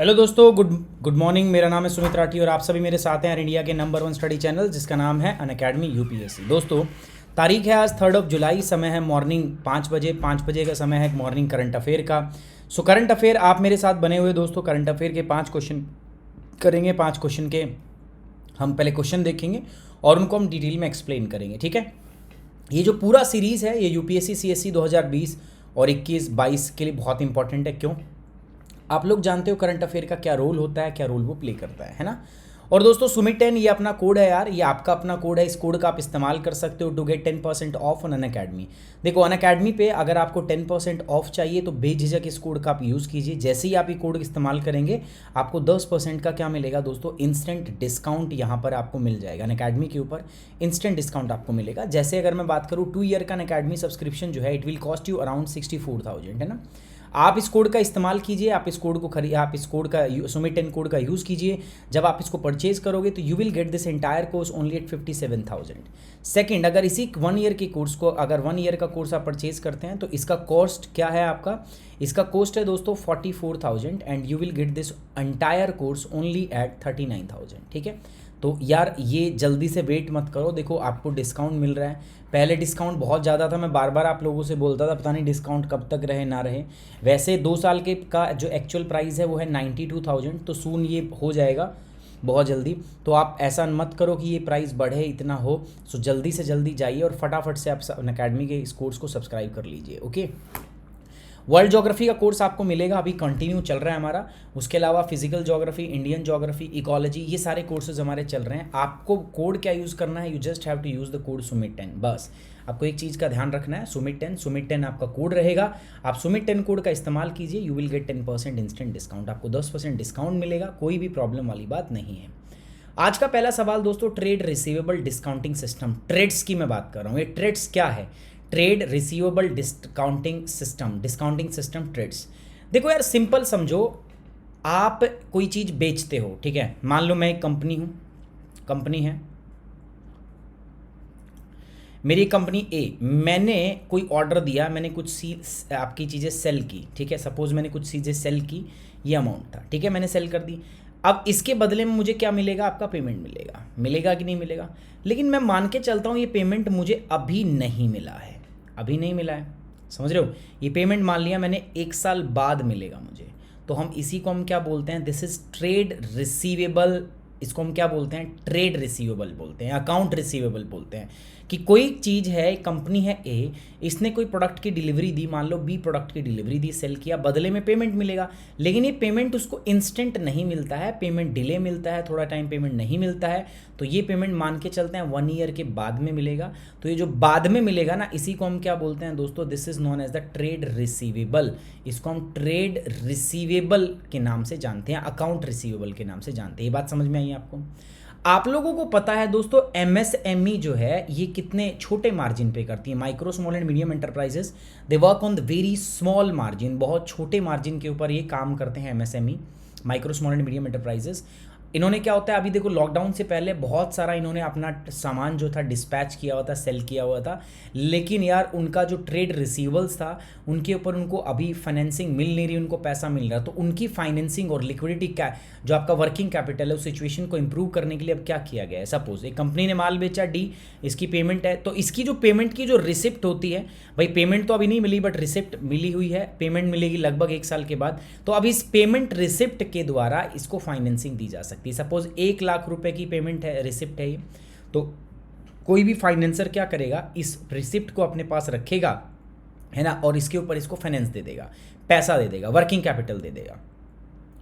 Hello दोस्तों, good morning. मेरा नाम है सुमित राठी और आप सभी मेरे साथ हैं इंडिया के नंबर 1 स्टडी चैनल जिसका नाम है अनअकैडमी यूपीएससी। दोस्तों, तारीख है आज 3 जुलाई, समय है मॉर्निंग 5 बजे का समय है मॉर्निंग करंट अफेयर का। सो करंट अफेयर आप मेरे साथ बने हुए दोस्तों। करंट अफेयर के 5 क्वेश्चन करेंगे। 5 क्वेश्चन के हम पहले क्वेश्चन देखेंगे और उनको हम डिटेल में एक्सप्लेन करेंगे, ठीक है। ये जो पूरा सीरीज़ है ये यूपीएससी सीएससी 2020 और 21-22 के लिए बहुत इंपॉर्टेंट है। क्यों? आप लोग जानते हो करंट अफेयर का क्या रोल होता है, क्या रोल वो प्ले करता है ना। और दोस्तों सुमित 10 ये अपना कोड है यार, ये आपका अपना कोड है। इस कोड का आप इस्तेमाल कर सकते हो to get 10% off on Unacademy. देखो अनअकैडमी पे अगर आपको 10% ऑफ चाहिए तो बेझिझक इस कोड का आप यूज़ कीजिए। जैसे ही आप ये कोड इस्तेमाल करेंगे आपको 10% का क्या मिलेगा दोस्तों, इंस्टेंट डिस्काउंट यहाँ पर आपको मिल जाएगा। अनअकैडमी के ऊपर इंस्टेंट डिस्काउंट आपको मिलेगा। जैसे अगर मैं बात करूँ 2 ईयर का अनअकैडमी सब्सक्रिप्शन जो है it will cost you around 64,000, है ना। आप इस कोड का इस्तेमाल कीजिए, आप इस कोड का सुमित 10 कोड का यूज़ कीजिए। जब आप इसको परचेज करोगे तो you will get this entire course only at 57,000। Second, अगर इसी 1 ईयर के कोर्स को, अगर 1 ईयर का कोर्स आप परचेज करते हैं तो इसका कॉस्ट क्या है आपका, इसका कॉस्ट है दोस्तों 44,000 and you will get this entire course only at 39,000, ठीक है। तो यार ये जल्दी से वेट मत करो, देखो आपको डिस्काउंट मिल रहा है। पहले डिस्काउंट बहुत ज़्यादा था, मैं बार बार आप लोगों से बोलता था पता नहीं डिस्काउंट कब तक रहे ना रहे। वैसे 2 साल के का जो एक्चुअल प्राइस है वो है 92,000, तो सून ये हो जाएगा बहुत जल्दी। तो आप ऐसा मत करो कि ये प्राइस बढ़े इतना हो। सो जल्दी से जल्दी जाइए और फटाफट से आप अनअकैडमी के इस कोर्स को सब्सक्राइब कर लीजिए, ओके। वर्ल्ड ज्योग्राफी का कोर्स आपको मिलेगा, अभी कंटिन्यू चल रहा है हमारा। उसके अलावा physical geography, Indian geography, ecology, ये सारे कोर्सेज हमारे चल रहे हैं। आपको कोड क्या यूज़ करना है, you just have to use the code Sumit 10। बस आपको एक चीज़ का ध्यान रखना है, सुमित 10 आपका कोड रहेगा। आप सुमित 10 कोड का इस्तेमाल कीजिए, you will gate 10% instant discount. आपको 10% डिस्काउंट मिलेगा, कोई भी प्रॉब्लम वाली बात नहीं है। आज का पहला सवाल दोस्तों, trade receivable discounting system, TReDS की मैं बात कर रहा हूँ। ये ट्रेड्स क्या है? Trade receivable discounting system TReDS. देखो यार सिंपल समझो, आप कोई चीज़ बेचते हो, ठीक है। मान लो मैं एक कंपनी हूँ, कंपनी है मेरी कंपनी ए, मैंने कोई ऑर्डर दिया, मैंने कुछ आपकी चीज़ें सेल की, ठीक है। सपोज मैंने कुछ चीज़ें सेल की, ये अमाउंट था, ठीक है, मैंने सेल कर दी। अब इसके बदले में मुझे क्या मिलेगा, आपका पेमेंट मिलेगा। मिलेगा कि नहीं मिलेगा? लेकिन मैं मान के चलता हूँ ये पेमेंट मुझे अभी नहीं मिला है, अभी नहीं मिला है, समझ रहे हो। ये पेमेंट मान लिया मैंने 1 साल बाद मिलेगा मुझे, तो हम इसी को हम क्या बोलते हैं, दिस इज ट्रेड रिसीवेबल। इसको हम क्या बोलते हैं, ट्रेड रिसीवेबल बोलते हैं, अकाउंट रिसीवेबल बोलते हैं। कि कोई चीज़ है, कंपनी है ए, इसने कोई प्रोडक्ट की डिलीवरी दी, मान लो बी प्रोडक्ट की डिलीवरी दी, सेल किया, बदले में पेमेंट मिलेगा। लेकिन ये पेमेंट उसको इंस्टेंट नहीं मिलता है, पेमेंट डिले मिलता है, थोड़ा टाइम पेमेंट नहीं मिलता है। तो ये पेमेंट मान के चलते हैं 1 ईयर के बाद में मिलेगा। तो ये जो बाद में मिलेगा ना, इसी को हम क्या बोलते हैं दोस्तों, this is known as the trade receivable. इसको हम ट्रेड रिसीवेबल के नाम से जानते हैं, अकाउंट रिसीवेबल के नाम से जानते हैं। ये बात समझ में आई आपको? आप लोगों को पता है दोस्तों एमएसएमई जो है ये कितने छोटे मार्जिन पे करती है, micro small and medium enterprises, they work on the very small margin, बहुत छोटे मार्जिन के ऊपर ये काम करते हैं MSME, micro small and medium enterprises. इन्होंने क्या होता है, अभी देखो लॉकडाउन से पहले बहुत सारा इन्होंने अपना सामान जो था डिस्पैच किया हुआ था, सेल किया हुआ था। लेकिन यार उनका जो ट्रेड रिसीवेबल्स था उनके ऊपर उनको अभी फाइनेंसिंग मिल नहीं रही, उनको पैसा मिल रहा। तो उनकी फाइनेंसिंग और लिक्विडिटी का जो आपका वर्किंग कैपिटल है उस सिचुएशन को इंप्रूव करने के लिए अब क्या किया गया है, सपोज एक कंपनी ने माल बेचा डी, इसकी पेमेंट है, तो इसकी जो पेमेंट की जो रिसिप्ट होती है, भाई पेमेंट तो अभी नहीं मिली बट रिसिप्ट मिली हुई है, पेमेंट मिलेगी लगभग 1 साल के बाद। तो अब इस पेमेंट रिसिप्ट के द्वारा इसको फाइनेंसिंग दी जा सकती है। सपोज 1 लाख रुपए की पेमेंट है, रिसिप्ट है ये, तो कोई भी फाइनेंसर क्या करेगा, इस रिसिप्ट को अपने पास रखेगा, है ना, और इसके ऊपर इसको फाइनेंस दे देगा, पैसा दे देगा, वर्किंग कैपिटल दे देगा,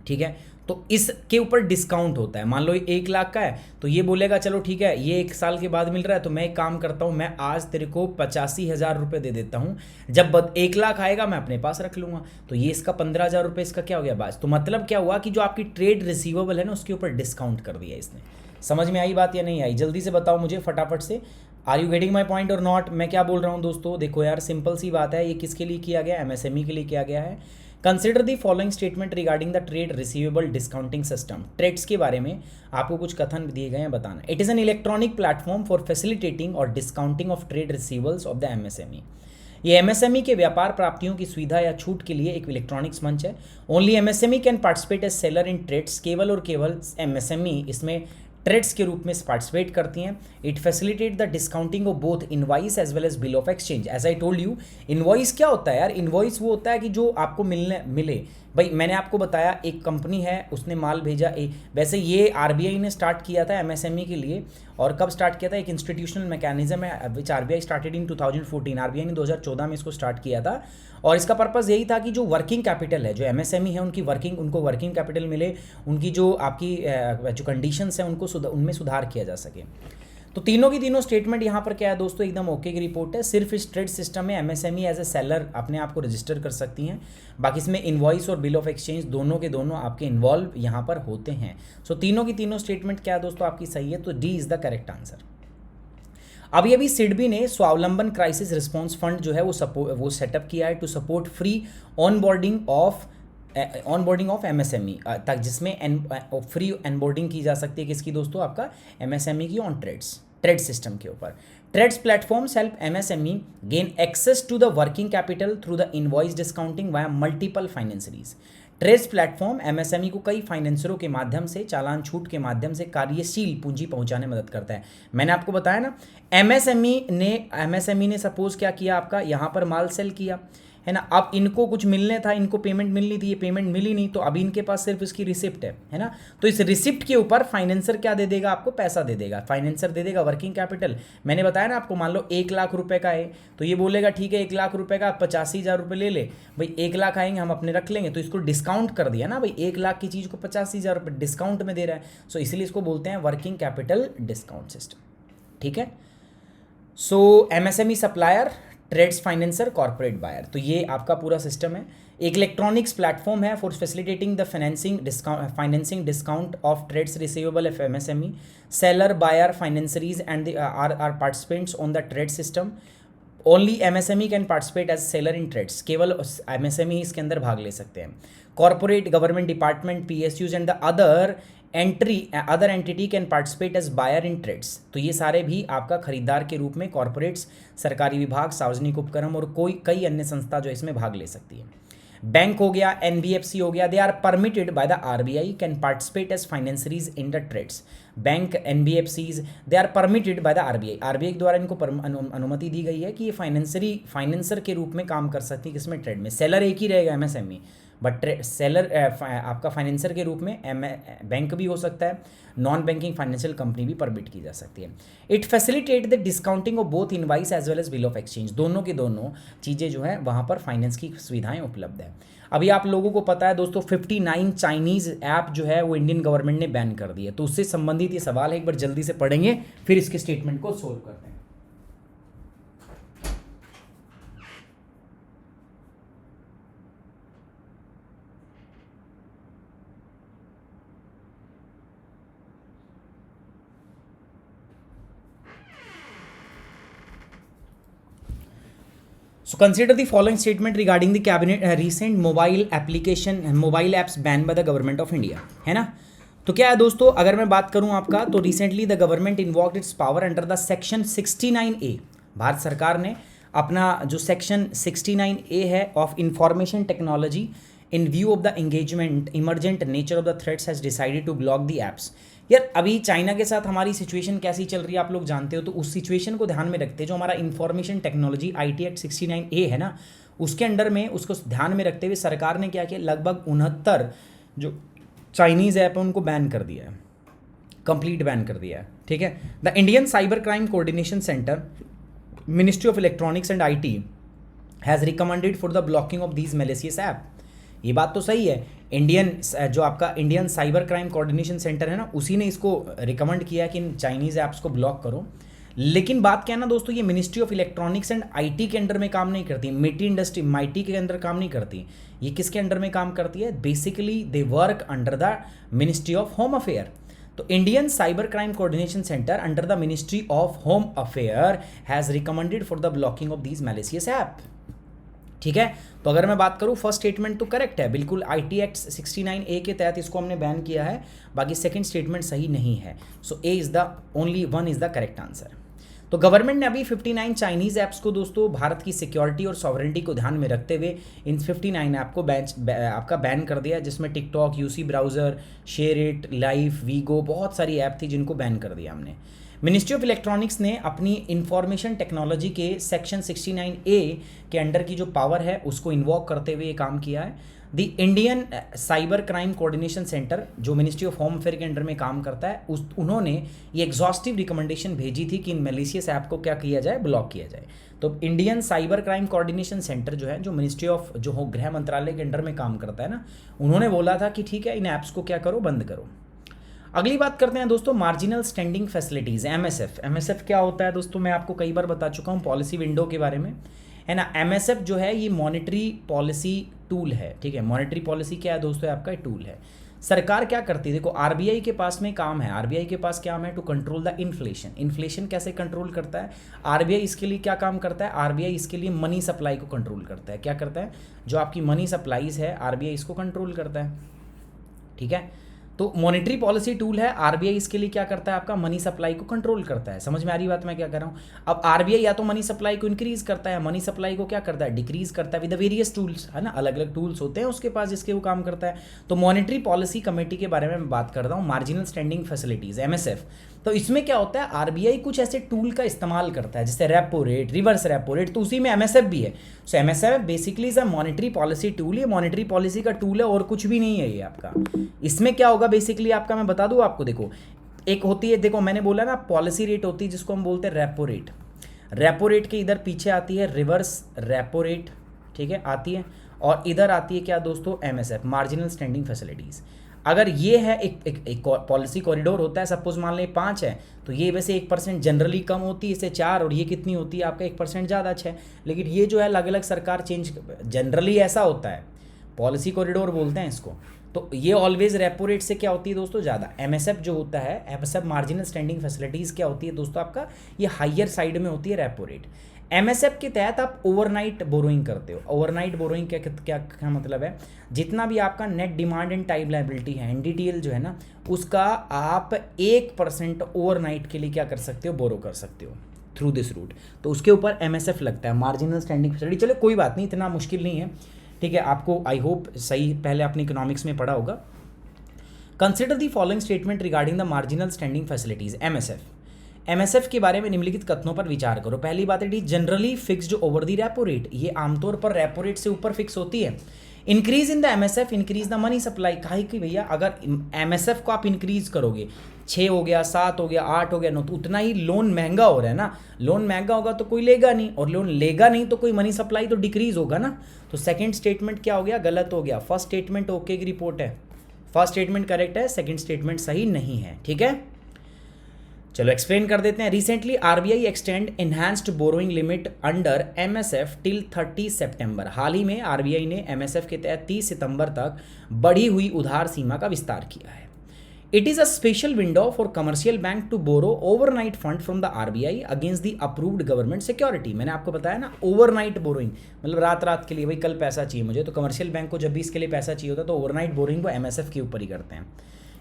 ठीक है। तो इसके ऊपर डिस्काउंट होता है। मान लो ये 1 लाख का है तो ये बोलेगा चलो ठीक है ये 1 साल के बाद मिल रहा है, तो मैं एक काम करता हूँ, मैं आज तेरे को 85,000 रुपये दे देता हूँ, जब 1 लाख आएगा मैं अपने पास रख लूँगा। तो ये इसका 15,000 रुपये इसका क्या हो गया बाज। तो मतलब क्या हुआ कि जो आपकी ट्रेड रिसीवेबल है ना उसके ऊपर डिस्काउंट कर दिया इसने। समझ में आई बात या नहीं आई? जल्दी से बताओ मुझे फटाफट से, are you getting my point और नॉट? मैं क्या बोल रहा हूँ दोस्तों, देखो यार सिंपल सी बात है, ये किसके लिए किया गया, एमएसएमई के लिए किया गया है। Consider the following statement regarding the trade receivable discounting system. Trades के बारे में आपको कुछ कथन दिए गए हैं, बताना। It is an electronic platform for facilitating और discounting of trade receivables of the MSME. ये एमएसएमई के व्यापार प्राप्तियों की सुविधा या छूट के लिए एक इलेक्ट्रॉनिक्स मंच है। Only MSME can participate as seller in trades, केवल और केवल एमएसएमई इसमें ट्रेड्स के रूप में पार्टिसिपेट करती हैं। It facilitate the discounting of both invoice as well as bill of exchange. As I told you, invoice क्या होता है यार? इनवॉइस वो होता है कि जो आपको मिले। भाई मैंने आपको बताया एक कंपनी है, उसने माल भेजा वैसे ये आरबीआई ने स्टार्ट किया था एमएसएमई के लिए। और कब स्टार्ट किया था? एक इंस्टीट्यूशनल मैकेनिज्म है विच आरबीआई स्टार्टेड इन 2014। आरबीआई ने 2014 में इसको स्टार्ट किया था और इसका पर्पस यही था कि जो वर्किंग कैपिटल है, जो एमएसएमई है, उनको वर्किंग कैपिटल मिले, उनकी जो आपकी जो कंडीशंस हैं उनमें सुधार किया जा सके। तो तीनों की तीनों स्टेटमेंट यहाँ पर क्या है दोस्तों? एकदम ओके की रिपोर्ट है। सिर्फ इस ट्रेड सिस्टम में एमएसएमई एज ए सेलर अपने आप को रजिस्टर कर सकती हैं, बाकी इसमें इनवॉइस और बिल ऑफ एक्सचेंज दोनों के दोनों आपके इन्वॉल्व यहाँ पर होते हैं। सो तीनों की तीनों स्टेटमेंट क्या है दोस्तों आपकी सही है, तो D is the correct answer. अभी सिडबी ने स्वावलंबन क्राइसिस रिस्पॉन्स फंड जो है वो सेटअप किया है to support free onboarding of MSME, तक जिसमें फ्री ऑनबोर्डिंग की जा सकती है किसकी दोस्तों? आपका एमएसएमई की ऑन ट्रेड सिस्टम के ऊपर। TReDS platforms help MSME gain access to the working capital through the invoice discounting via multiple financiers. TReDS platform MSME को कई फाइनेंसरों के माध्यम से चालान छूट के माध्यम से कार्यशील पूंजी पहुंचाने में मदद करता है। मैंने आपको बताया ना, एमएसएमई ने सपोज क्या किया, आपका यहाँ पर माल सेल किया है ना। अब इनको कुछ मिलने था, इनको पेमेंट मिलनी थी, ये पेमेंट मिली नहीं, तो अभी इनके पास सिर्फ इसकी रिसिप्ट है ना। तो इस रिसिप्ट के ऊपर फाइनेंसर क्या दे देगा? आपको पैसा दे देगा। फाइनेंसर दे देगा वर्किंग कैपिटल। मैंने बताया ना आपको, मान लो 1 लाख रुपए का है, तो ये बोलेगा ठीक है 1 लाख रुपए का 85,000 रुपये ले ले भाई, 1 लाख आएंगे हम अपने रख लेंगे। तो इसको डिस्काउंट कर दिया ना भाई, 1 लाख की चीज़ को 85,000 रुपये डिस्काउंट में दे रहा है। सो इसलिए इसको बोलते हैं वर्किंग कैपिटल डिस्काउंट सिस्टम। ठीक है। So MSME supplier, TReDS financier, corporate buyer, तो ये आपका पूरा सिस्टम है। एक इलेक्ट्रॉनिक्स प्लेटफॉर्म है for facilitating the financing discount of TReDS receivable of MSME. Seller, buyer, financiers and are participants on the trade system. Only MSME can participate as seller in trades, केवल MSME इसके अंदर भाग ले सकते हैं। Corporate, government department, PSUs and the other entity can participate as buyer in trades. तो ये सारे भी आपका खरीदार के रूप में कॉर्पोरेट्स, सरकारी विभाग, सार्वजनिक उपक्रम और कई अन्य संस्था जो इसमें भाग ले सकती है। बैंक हो गया, एनबीएफसी हो गया, they are permitted by the RBI can participate as financiers in the TReDS. Bank, NBFCs, they are permitted by the RBI. RBI के द्वारा इनको अनुमति दी गई है कि ये फाइनेंसर के रूप में काम कर सकती है। किसमें? ट्रेड में। सेलर एक ही रहेगा एमएसएमई, बट सेलर आपका फाइनेंसर के रूप में बैंक भी हो सकता है, नॉन बैंकिंग फाइनेंशियल कंपनी भी परमिट की जा सकती है। It facilitate the discounting of both invoice as well as bill of exchange. दोनों की दोनों चीज़ें जो है वहाँ पर फाइनेंस की सुविधाएं उपलब्ध है। अभी आप लोगों को पता है दोस्तों 59 चाइनीज़ ऐप जो है वो इंडियन गवर्नमेंट ने बैन कर दी है। तो उससे संबंधित ये सवाल है, एक बार जल्दी से पढ़ेंगे फिर इसके स्टेटमेंट को सोल्व करते हैं। So consider the following statement regarding the cabinet recent mobile apps banned by the government of India, है ना। तो क्या है दोस्तों, अगर मैं बात करूं आपका, तो recently the government invoked its power under the section 69A। भारत सरकार ने अपना जो सेक्शन 69A है of information technology in view of the engagement emergent nature of the threats has decided to block the apps. यार अभी China के साथ हमारी सिचुएशन कैसी चल रही है आप लोग जानते हो, तो उस सिचुएशन को ध्यान में रखते जो हमारा information technology IT act 69A है ना, उसके अंडर में उसको ध्यान में रखते हुए सरकार ने क्या किया, लगभग 69 जो चाइनीज़ ऐप है उनको बैन कर दिया है, कंप्लीट बैन कर दिया है। ठीक है। The Indian cyber crime coordination centre, ministry of electronics and IT has recommended for the blocking of these malicious app. ये बात तो सही है, जो आपका Indian cyber crime coordination centre है ना, उसी ने इसको रिकमेंड किया कि इन चाइनीज़ ऐप्स को ब्लॉक करो। लेकिन बात क्या है ना दोस्तों, ये ministry of electronics and IT के अंडर में काम नहीं करती, MIT के अंदर काम नहीं करती। ये किसके अंडर में काम करती है? Basically they work under the ministry of home affair. तो Indian cyber crime coordination centre under the ministry of home affair has recommended for the blocking of these malicious app. ठीक है। तो अगर मैं बात करूं, फर्स्ट स्टेटमेंट तो correct है बिल्कुल, IT एक्ट 69A के तहत इसको हमने बैन किया है, बाकी सेकंड स्टेटमेंट सही नहीं है। सो A is the only one is the correct answer. तो गवर्नमेंट ने अभी 59 चाइनीज़ ऐप्स को दोस्तों भारत की सिक्योरिटी और सॉवरेंटी को ध्यान में रखते हुए इन 59 ऐप को आपका बैन कर दिया, जिसमें TikTok, UC browser, share it, live, Vigo, बहुत सारी ऐप थी जिनको बैन कर दिया हमने। मिनिस्ट्री ऑफ इलेक्ट्रॉनिक्स ने अपनी इंफॉर्मेशन टेक्नोलॉजी के सेक्शन 69A के अंडर की जो पावर है उसको इन्वॉक करते हुए ये काम किया है। The Indian cyber crime coordination centre जो मिनिस्ट्री ऑफ होम अफेयर के अंडर में काम करता है, उन्होंने ये एग्जॉस्टिव रिकमेंडेशन भेजी थी कि इन मैलिशियस ऐप को क्या किया जाए, ब्लॉक किया जाए। तो Indian cyber crime coordination centre जो है, जो मिनिस्ट्री ऑफ जो हो गृह मंत्रालय के अंडर में काम करता है ना, उन्होंने बोला था कि ठीक है, इन ऐप्स को क्या करो, बंद करो। अगली बात करते हैं दोस्तों marginal standing facilities, MSF. MSF क्या होता है दोस्तों, मैं आपको कई बार बता चुका हूँ पॉलिसी विंडो के बारे में, है ना। एमएसएफ जो है ये मॉनेटरी पॉलिसी टूल है, ठीक है। मॉनेटरी पॉलिसी क्या है दोस्तों, आपका टूल है। सरकार क्या करती है, देखो आरबीआई के पास में काम है, आरबीआई के पास क्या है, to control the inflation. Inflation कैसे कंट्रोल करता है आरबीआई, इसके लिए क्या काम करता है, आरबीआई इसके लिए मनी सप्लाई को कंट्रोल करता है। क्या करता है, जो आपकी मनी सप्लाईज है आरबीआई इसको कंट्रोल करता है, ठीक है। तो मॉनेटरी पॉलिसी टूल है, आरबीआई इसके लिए क्या करता है, आपका मनी सप्लाई को कंट्रोल करता है। समझ में आ रही बात मैं क्या कर रहा हूँ। अब आरबीआई या तो मनी सप्लाई को इंक्रीज करता है, मनी सप्लाई को क्या करता है, डिक्रीज करता है विद द वेरियस टूल्स, है ना। अलग अलग टूल्स होते हैं उसके पास जिसके वो काम करता है। तो मॉनेटरी पॉलिसी कमेटी के बारे में मैं बात कर रहा हूँ, मार्जिनल स्टैंडिंग फैसिलिटीज, एमएसएफ। तो इसमें क्या होता है, आरबीआई कुछ ऐसे टूल का इस्तेमाल करता है जैसे repo rate, reverse repo rate, तो उसी में एमएसएफ भी है। So MSF basically is a monetary policy tool, ये मॉनेटरी पॉलिसी का टूल है और कुछ भी नहीं है ये आपका। इसमें क्या होगा बेसिकली आपका, मैं बता दूं आपको, देखो एक होती है, देखो मैंने बोला ना पॉलिसी रेट होती है जिसको हम बोलते हैं रेपो रेट। रेपो रेट के इधर पीछे आती है रिवर्स रेपो रेट, ठीक है, आती है। और इधर आती है क्या दोस्तों, एमएसएफ, मार्जिनल स्टैंडिंग फैसिलिटीज़। अगर ये है एक पॉलिसी कॉरिडोर होता है, सपोज मान लें 5 है, तो ये वैसे 1% जनरली कम होती है इससे 4, और ये कितनी होती है आपका 1% ज़्यादा 6। लेकिन ये जो है अलग अलग सरकार चेंज, जनरली ऐसा होता है, पॉलिसी कॉरिडोर बोलते हैं इसको। तो ये ऑलवेज रेपो रेट से क्या होती है दोस्तों, ज़्यादा। एमएसएफ जो होता है, एमएसएफ मार्जिनल स्टैंडिंग फैसिलिटीज़ क्या होती है दोस्तों आपका, ये हाइयर साइड में होती है रेपो रेट। एमएसएफ के तहत आप ओवरनाइट बोरोइंग करते हो। ओवरनाइट बोरोइंग क्या क्या क्या मतलब है, जितना भी आपका net demand and time liability है, एनडीटीएल जो है ना, उसका आप 1% ओवरनाइट के लिए क्या कर सकते हो, बोरो कर सकते हो थ्रू दिस रूट। तो उसके ऊपर एमएसएफ लगता है, मार्जिनल स्टैंडिंग फैसिलिटी। चलो कोई बात नहीं, इतना मुश्किल नहीं है, ठीक है। आपको आई होप सही पहले आपने इकोनॉमिक्स में पढ़ा होगा। Consider the following statement regarding the marginal standing facilities, MSF. MSF के बारे में निम्नलिखित कथनों पर विचार करो। पहली बात है, generally fixed over the repo rate, ये आमतौर पर रेपो रेट से ऊपर फिक्स होती है। Increase in the MSF increase the money supply, काहे कि भैया अगर एमएसएफ को आप इंक्रीज करोगे, 6 हो गया, 7 हो गया, 8 हो गया, 9, तो उतना ही लोन महंगा हो रहा है ना। लोन महंगा होगा तो कोई लेगा नहीं, और लोन लेगा नहीं तो कोई मनी सप्लाई तो डिक्रीज होगा ना। तो सेकंड स्टेटमेंट क्या हो गया, गलत हो गया। फर्स्ट स्टेटमेंट ओके की रिपोर्ट है, फर्स्ट स्टेटमेंट करेक्ट है, सेकंड स्टेटमेंट सही नहीं है, ठीक है। चलो एक्सप्लेन कर देते हैं। Recently RBI extend enhanced borrowing limit under MSF till 30 सितंबर। हाल ही में आरबीआई ने एमएसएफ के तहत 30 सितंबर तक बढ़ी हुई उधार सीमा का विस्तार किया है। It is a special window for commercial bank to borrow overnight fund from the RBI against the approved government security. मैंने आपको बताया ना, ओवरनाइट बोरोइंग मतलब रात रात के लिए, भाई कल पैसा चाहिए मुझे, तो कमर्शियल बैंक को जब भी इसके लिए पैसा चाहिए होता है तो ओवरनाइट बोरोइंग वो एमएसएफ के ऊपर ही करते हैं।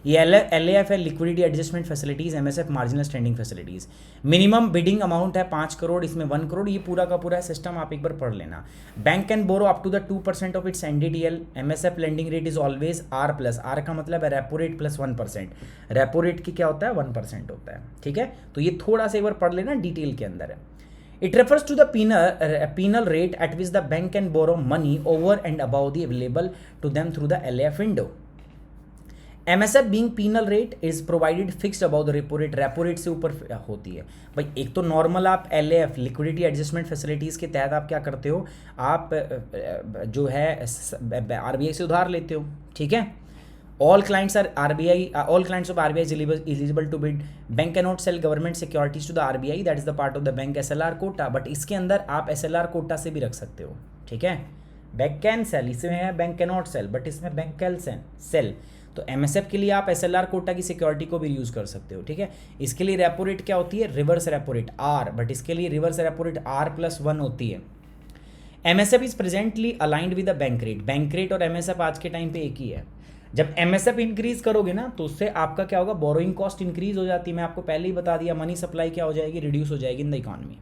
ये एलएएफ है, liquidity adjustment facilities, MSF marginal standing facilities. Minimum bidding amount है 5 करोड़, इसमें 1 करोड़, ये पूरा का पूरा सिस्टम आप एक बार पढ़ लेना। Bank can borrow up to the 2% of its NDTL. MSF lending rate is always R plus, R का मतलब है repo rate plus 1%। Repo rate की क्या होता है, 1% होता है, ठीक है। तो ये थोड़ा सा एक बार पढ़ लेना, डिटेल के अंदर है। It refers to the penal rate at which the bank can borrow money over and above the available to them through the LAF window. MSF being penal rate is provided fixed above the repo rate, repo rate से ऊपर होती है। भाई एक तो normal आप LAF liquidity adjustment facilities के तहत आप क्या करते हो, आप जो है आरबीआई से उधार लेते हो, ठीक है। All clients of RBI is eligible to bid. Bank cannot sell government securities to the RBI. That is the part of the bank SLR quota. But इसके अंदर आप SLR कोटा से भी रख सकते हो, ठीक है। बैंक कैन सेल, इसमें है bank can not sell, but इसमें बैंक कैन सेल। तो एमएसएफ के लिए आप SLR कोटा की सिक्योरिटी को भी यूज़ कर सकते हो, ठीक है। इसके लिए रेपो रेट क्या होती है, reverse repo rate R, but इसके लिए रिवर्स रेपो रेट R+1 होती है। MSF is presently aligned with the bank rate. Bank rate और एमएसएफ आज के टाइम पे एक ही है। जब एमएसएफ इंक्रीज करोगे ना तो उससे आपका क्या होगा, बोरोइंग कॉस्ट इंक्रीज हो जाती है। मैं आपको पहले ही बता दिया, मनी सप्लाई क्या हो जाएगी, रिड्यूस हो जाएगी इन द इकॉनमी।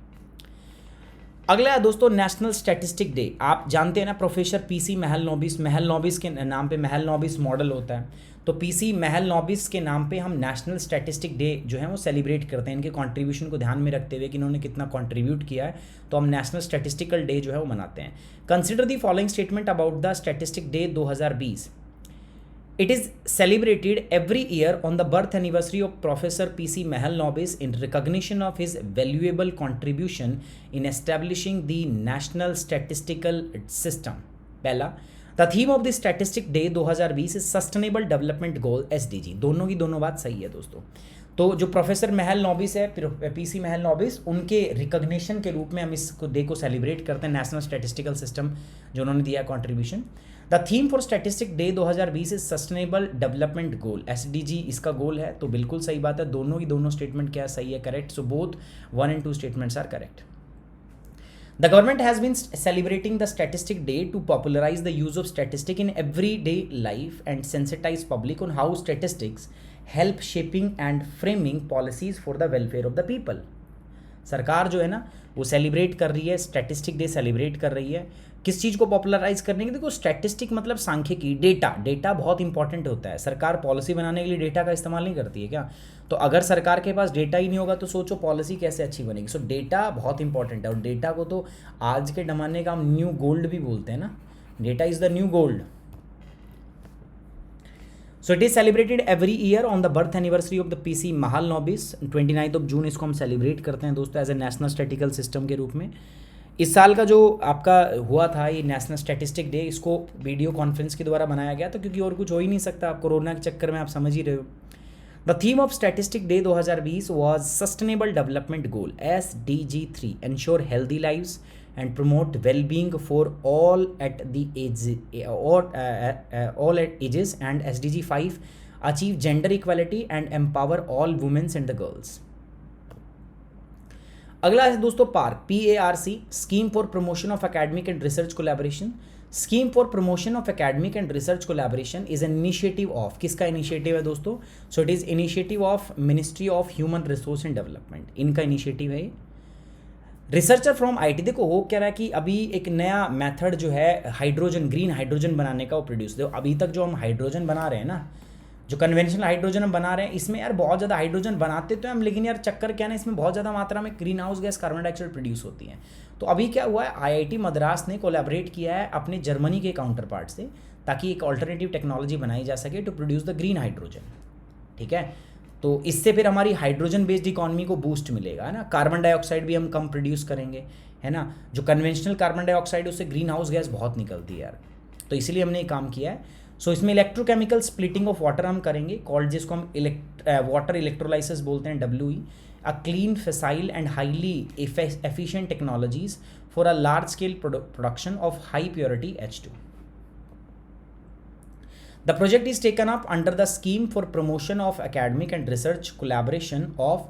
अगला है दोस्तों नेशनल स्टैटिस्टिक डे। आप जानते हैं ना प्रोफेसर पीसी महल नोबिस के नाम पे महल नोबिस मॉडल होता है, तो पीसी महल नोबिस के नाम पे हम नेशनल स्टैटिस्टिक डे जो है वो सेलिब्रेट करते हैं। इनके कंट्रीब्यूशन को ध्यान में रखते हुए कि इन्होंने कितना कंट्रीब्यूट किया है, तो हम नेशनल स्टैटिस्टिकल डे जो है वो मनाते हैं। Consider the following statement about the statistic day 2020। It is celebrated every year on the birth anniversary of Professor P.C. Mahalanobis in recognition of his valuable contribution in establishing the National Statistical System. पहला, the theme of the Statistic Day 2020 is Sustainable Development Goal SDG। दोनों की दोनों बात सही है दोस्तों। तो जो प्रोफेसर महल नोबिस है, पीसी महल नोबिस, उनके रिकॉग्निशन के रूप में हम इस डे को सेलिब्रेट करते हैं, नेशनल स्टैटिस्टिकल सिस्टम जो उन्होंने दिया contribution. The theme for statistic day 2020 is sustainable development goal, SDG इसका गोल है। तो बिल्कुल सही बात है, दोनों की दोनों स्टेटमेंट क्या सही है, correct. So both 1 and 2 statements are correct. The government has been celebrating the Statistic Day to popularize the use of statistics in everyday life and sensitize public on how statistics help shaping and framing policies for the welfare of the people। सरकार जो है ना वो celebrate कर रही है, statistic day celebrate कर रही है। किस चीज़ को पॉपुलराइज करने की, देखो स्टैटिस्टिक मतलब सांख्यिकी, डेटा बहुत इंपॉर्टेंट होता है। सरकार पॉलिसी बनाने के लिए डेटा का इस्तेमाल नहीं करती है क्या? तो अगर सरकार के पास डेटा ही नहीं होगा तो सोचो पॉलिसी कैसे अच्छी बनेगी। सो डेटा बहुत इंपॉर्टेंट है, और डेटा को तो आज के ज़माने का हम न्यू गोल्ड भी बोलते हैं ना, data is the new gold. So it is celebrated every year on the birth anniversary of the PC Mahalanobis. 29 जून इसको हम सेलिब्रेट करते हैं दोस्तों as a national statistical system के रूप में। इस साल का जो आपका हुआ था ये नेशनल स्टैटिस्टिक डे, इसको वीडियो कॉन्फ्रेंस के द्वारा बनाया गया था, क्योंकि और कुछ हो ही नहीं सकता, आप कोरोना के चक्कर में आप समझ ही रहे हो। The theme of statistic day 2020 was sustainable development goal SDG3, ensure healthy lives and promote well-being for all at the age all at ages, and SDG 5 achieve gender equality and empower all women and the girls। अगला है दोस्तों PARC, scheme for promotion of academic and research collaboration. Scheme for promotion of academic and research collaboration is an initiative of, किसका initiative है दोस्तों? सो it is initiative of ministry of human resource and development, इनका initiative है। Researcher from IT, देखो हो क्या रहा है कि अभी एक नया मेथड जो है हाइड्रोजन, ग्रीन हाइड्रोजन बनाने का वो प्रोड्यूस, देखो अभी तक जो हम हाइड्रोजन बना रहे हैं ना, जो कन्वेंशनल हाइड्रोजन हम बना रहे हैं, इसमें यार बहुत ज़्यादा हाइड्रोजन बनाते तो हम, लेकिन यार चक्कर क्या है ना, इसमें बहुत ज़्यादा मात्रा में green house gas carbon dioxide produce होती है। तो अभी क्या हुआ है, IIT मद्रास ने कोलैबोरेट किया है अपने जर्मनी के काउंटर पार्ट से, ताकि एक ऑल्टरनेटिव टेक्नोलॉजी बनाई जा सके to produce the green hydrogen. ठीक है, तो इससे फिर हमारी हाइड्रोजन बेस्ड इकॉनमी को बूस्ट मिलेगा, है ना। कार्बन डाइऑक्साइड भी हम कम प्रोड्यूस करेंगे, है ना। जो कन्वेंशनल कार्बन डाइऑक्साइड उससे ग्रीन हाउस गैस बहुत निकलती है यार, तो इसीलिए हमने ये काम किया है। सो इसमें इलेक्ट्रोकेमिकल स्प्लिटिंग ऑफ वाटर हम करेंगे, कॉल्ड जिसको हम वाटर इलेक्ट्रोलाइसिस बोलते हैं, WE, a clean फैसाइल and highly efficient technologies for a large scale production of high purity H2। The project is taken up under the Scheme for Promotion of Academic and Research Collaboration of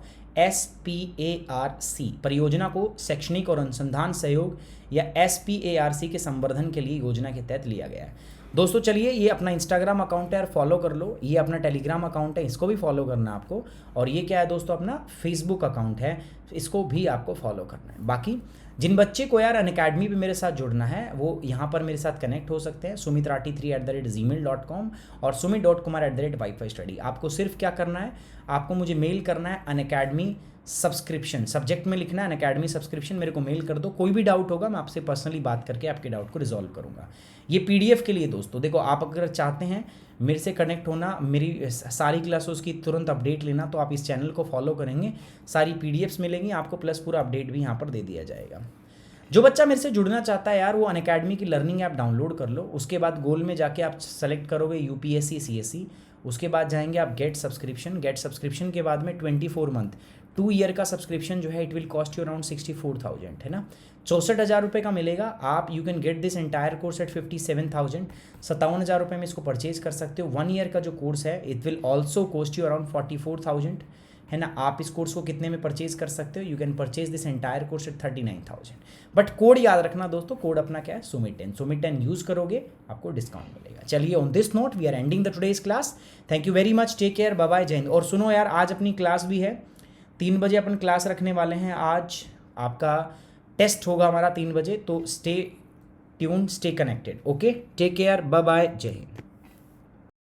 SPARC। परियोजना को शैक्षणिक और अनुसंधान सहयोग या SPARC के संवर्धन के लिए योजना के तहत लिया गया है। दोस्तों चलिए, ये अपना इंस्टाग्राम अकाउंट है यार, फॉलो कर लो। ये अपना टेलीग्राम अकाउंट है, इसको भी फॉलो करना है आपको। और ये क्या है दोस्तों, अपना फेसबुक अकाउंट है, इसको भी आपको फॉलो करना है। बाकी जिन बच्चे को यार अनअकैडमी पे मेरे साथ जुड़ना है वो यहाँ पर मेरे साथ कनेक्ट हो सकते हैं, sumitrathi3@gmail.com और sumit.kumar@wifi study। आपको सिर्फ क्या करना है, आपको मुझे मेल करना है अनअकैडमी सब्सक्रिप्शन, सब्जेक्ट में लिखना है अनअकैडमी सब्सक्रिप्शन, मेरे को मेल कर दो। कोई भी डाउट होगा मैं आपसे पर्सनली बात करके आपके डाउट को रिजॉल्व करूँगा। ये PDF के लिए दोस्तों, देखो आप अगर चाहते हैं मेरे से कनेक्ट होना, मेरी सारी क्लासेस की तुरंत अपडेट लेना, तो आप इस चैनल को फॉलो करेंगे, सारी PDFs मिलेंगी आपको, प्लस पूरा अपडेट भी यहाँ पर दे दिया जाएगा। जो बच्चा मेरे से जुड़ना चाहता है यार, वो अनअकैडमी की लर्निंग ऐप डाउनलोड कर लो। उसके बाद गोल में जाके आप सेलेक्ट करोगे UPSC CSE, उसके बाद जाएंगे आप गेट सब्सक्रिप्शन के बाद में 24 मंथ 2 ईयर का सब्सक्रिप्शन जो है it will cost you around 64,000, है ना। 64,000 रुपये का मिलेगा। आप you can get this entire course eight 57,000, 57,000 रुपये में इसको परचेज कर सकते हो। 1 ईयर का जो कोर्स है it will also cost you around 44,000, है ना। आप इस कोर्स को कितने में परचेज कर सकते हो? You can purchase this entire course eight 39,000। But code याद रखना दोस्तों, कोड अपना क्या है? सुमित 10। सुमित 10 यूज़ करोगे आपको डिस्काउंट मिलेगा। चलिए, on this note we are ending the today's class. Thank you very much, take care, bye bye, जय हिंद। और सुनो यार, आज अपनी क्लास भी है 3 बजे अपन क्लास रखने वाले हैं। आज आपका टेस्ट होगा हमारा 3 बजे, तो stay tune, stay connected. Okay, take care, bye bye, जय हिंद।